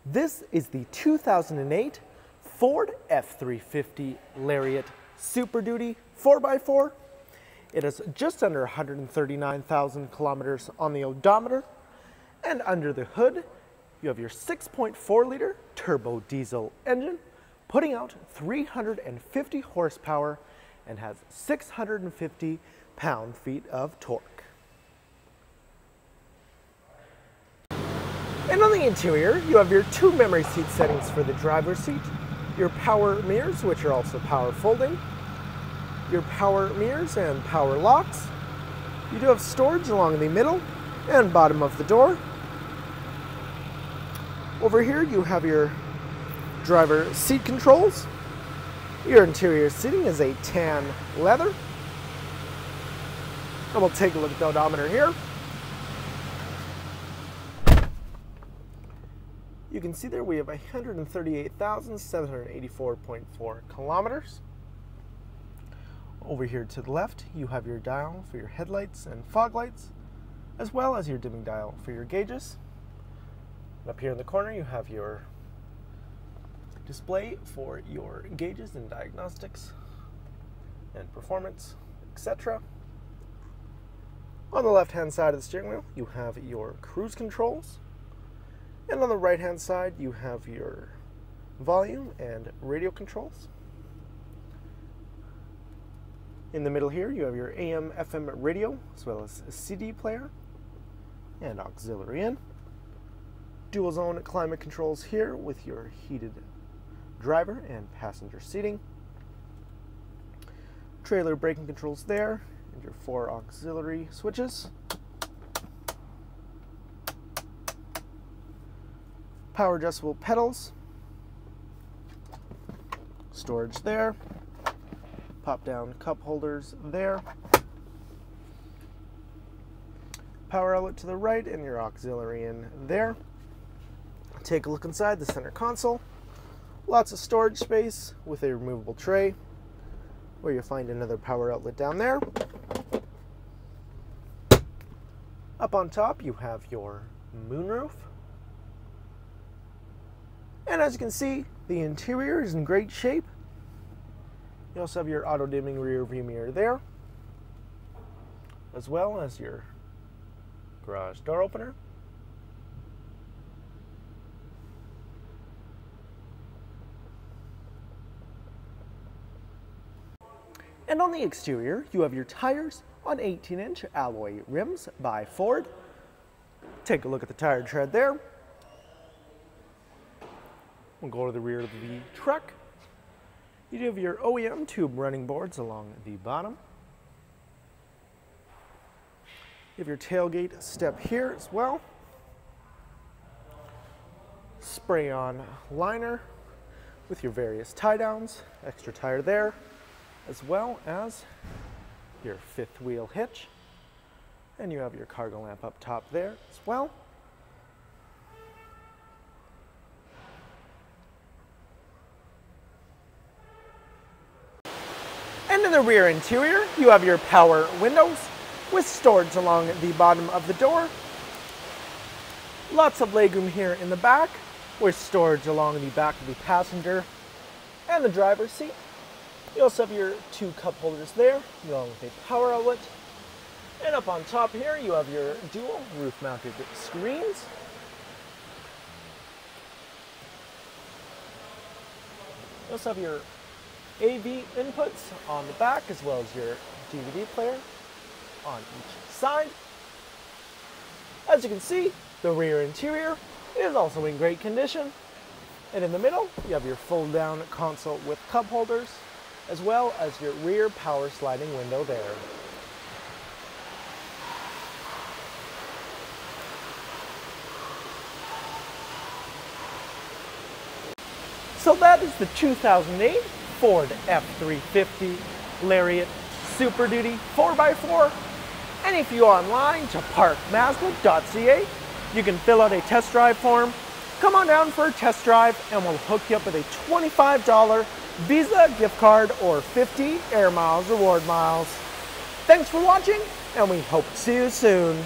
This is the 2008 Ford F-350 Lariat Super Duty 4x4. It has just under 139,000 kilometers on the odometer, and under the hood you have your 6.4 liter turbo diesel engine putting out 350 horsepower and has 650 pound-feet of torque. And on the interior, you have your two memory seat settings for the driver's seat, your power mirrors, which are also power folding, your power mirrors and power locks. You do have storage along the middle and bottom of the door. Over here, you have your driver seat controls. Your interior seating is a tan leather. And we'll take a look at the odometer here. You can see there we have 138,784.4 kilometers. Over here to the left, you have your dial for your headlights and fog lights, as well as your dimming dial for your gauges. And up here in the corner, you have your display for your gauges and diagnostics and performance, etc. On the left-hand side of the steering wheel, you have your cruise controls. And on the right-hand side, you have your volume and radio controls. In the middle here, you have your AM/FM radio, as well as a CD player and auxiliary in. Dual zone climate controls here with your heated driver and passenger seating. Trailer braking controls there, and your 4 auxiliary switches. Power adjustable pedals, storage there, pop down cup holders there, power outlet to the right, and your auxiliary in there. Take a look inside the center console. Lots of storage space with a removable tray where you'll find another power outlet down there. Up on top you have your moonroof. And as you can see, the interior is in great shape. You also have your auto-dimming rear view mirror there, as well as your garage door opener. And on the exterior, you have your tires on 18-inch alloy rims by Ford. Take a look at the tire tread there. We'll go to the rear of the truck. You do have your OEM tube running boards along the bottom. You have your tailgate step here as well. Spray-on liner with your various tie-downs, extra tire there, as well as your 5th wheel hitch. And you have your cargo lamp up top there as well. And in the rear interior, you have your power windows with storage along the bottom of the door. Lots of legroom here in the back with storage along the back of the passenger and the driver's seat. You also have your 2 cup holders there, along with a power outlet. And up on top here, you have your dual roof-mounted screens. You also have your AV inputs on the back, as well as your DVD player on each side. As you can see, the rear interior is also in great condition. And in the middle, you have your fold-down console with cup holders, as well as your rear power sliding window there. So that is the 2008 Ford F-350 Lariat Super Duty 4x4. And if you go online to parkmazda.ca, you can fill out a test drive form. Come on down for a test drive and we'll hook you up with a $25 Visa gift card or 50 Air Miles reward miles. Thanks for watching, and we hope to see you soon.